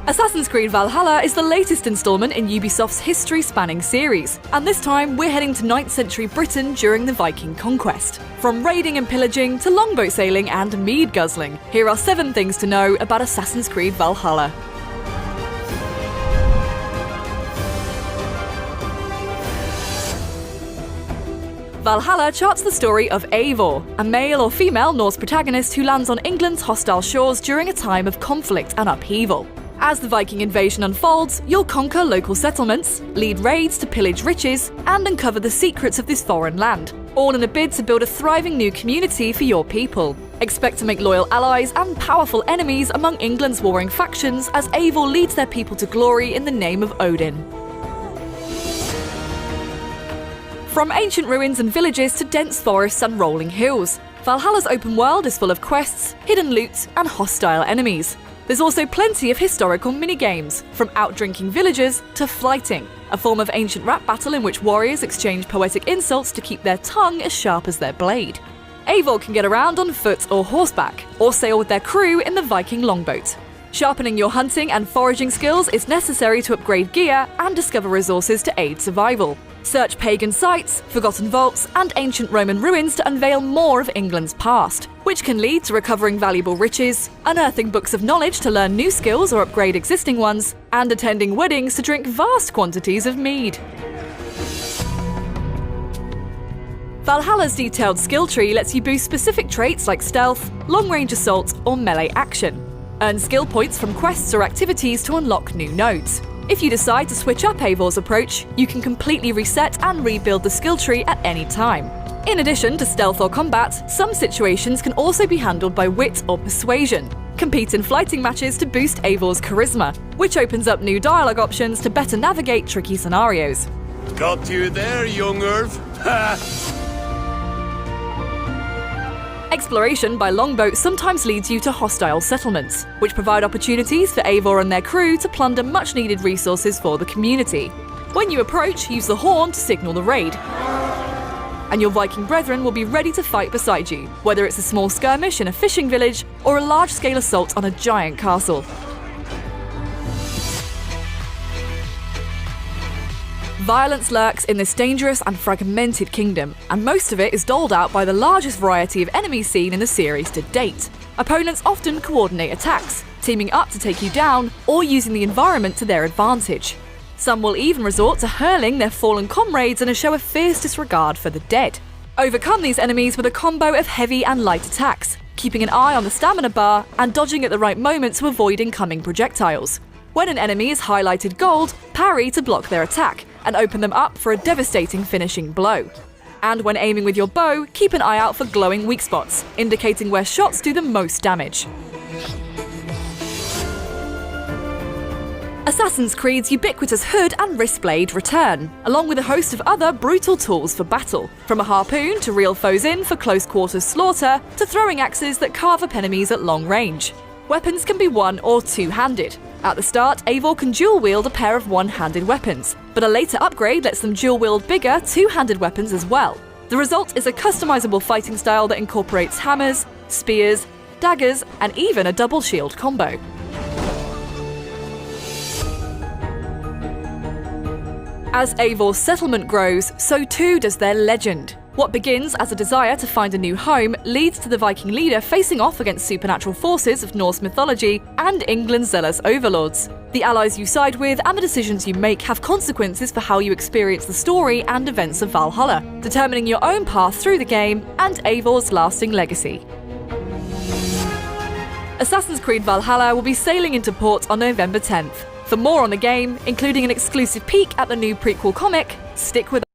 Assassin's Creed Valhalla is the latest installment in Ubisoft's history-spanning series, and this time we're heading to 9th century Britain during the Viking conquest. From raiding and pillaging to longboat sailing and mead guzzling, here are 7 things to know about Assassin's Creed Valhalla. Valhalla charts the story of Eivor, a male or female Norse protagonist who lands on England's hostile shores during a time of conflict and upheaval. As the Viking invasion unfolds, you'll conquer local settlements, lead raids to pillage riches, and uncover the secrets of this foreign land, all in a bid to build a thriving new community for your people. Expect to make loyal allies and powerful enemies among England's warring factions as Eivor leads their people to glory in the name of Odin. From ancient ruins and villages to dense forests and rolling hills, Valhalla's open world is full of quests, hidden loot, and hostile enemies. There's also plenty of historical minigames, from out-drinking villagers to flighting, a form of ancient rap battle in which warriors exchange poetic insults to keep their tongue as sharp as their blade. Eivor can get around on foot or horseback, or sail with their crew in the Viking longboat. Sharpening your hunting and foraging skills is necessary to upgrade gear and discover resources to aid survival. Search pagan sites, forgotten vaults, and ancient Roman ruins to unveil more of England's past, which can lead to recovering valuable riches, unearthing books of knowledge to learn new skills or upgrade existing ones, and attending weddings to drink vast quantities of mead. Valhalla's detailed skill tree lets you boost specific traits like stealth, long-range assault, or melee action. Earn skill points from quests or activities to unlock new nodes. If you decide to switch up Eivor's approach, you can completely reset and rebuild the skill tree at any time. In addition to stealth or combat, some situations can also be handled by wit or persuasion. Compete in flighting matches to boost Eivor's charisma, which opens up new dialogue options to better navigate tricky scenarios. Got you there, young Irv. Exploration by longboat sometimes leads you to hostile settlements, which provide opportunities for Eivor and their crew to plunder much-needed resources for the community. When you approach, use the horn to signal the raid, and your Viking brethren will be ready to fight beside you, whether it's a small skirmish in a fishing village or a large-scale assault on a giant castle. Violence lurks in this dangerous and fragmented kingdom, and most of it is doled out by the largest variety of enemies seen in the series to date. Opponents often coordinate attacks, teaming up to take you down, or using the environment to their advantage. Some will even resort to hurling their fallen comrades in a show of fierce disregard for the dead. Overcome these enemies with a combo of heavy and light attacks, keeping an eye on the stamina bar and dodging at the right moment to avoid incoming projectiles. When an enemy is highlighted gold, parry to block their attack and open them up for a devastating finishing blow. And when aiming with your bow, keep an eye out for glowing weak spots, indicating where shots do the most damage. Assassin's Creed's ubiquitous hood and wrist blade return, along with a host of other brutal tools for battle, from a harpoon to reel foes in for close-quarters slaughter, to throwing axes that carve up enemies at long range. Weapons can be one- or two-handed. At the start, Eivor can dual-wield a pair of one-handed weapons, but a later upgrade lets them dual-wield bigger two-handed weapons as well. The result is a customizable fighting style that incorporates hammers, spears, daggers, and even a double shield combo. As Eivor's settlement grows, so too does their legend. What begins as a desire to find a new home leads to the Viking leader facing off against supernatural forces of Norse mythology and England's zealous overlords. The allies you side with and the decisions you make have consequences for how you experience the story and events of Valhalla, determining your own path through the game and Eivor's lasting legacy. Assassin's Creed Valhalla will be sailing into port on November 10th. For more on the game, including an exclusive peek at the new prequel comic, stick with us.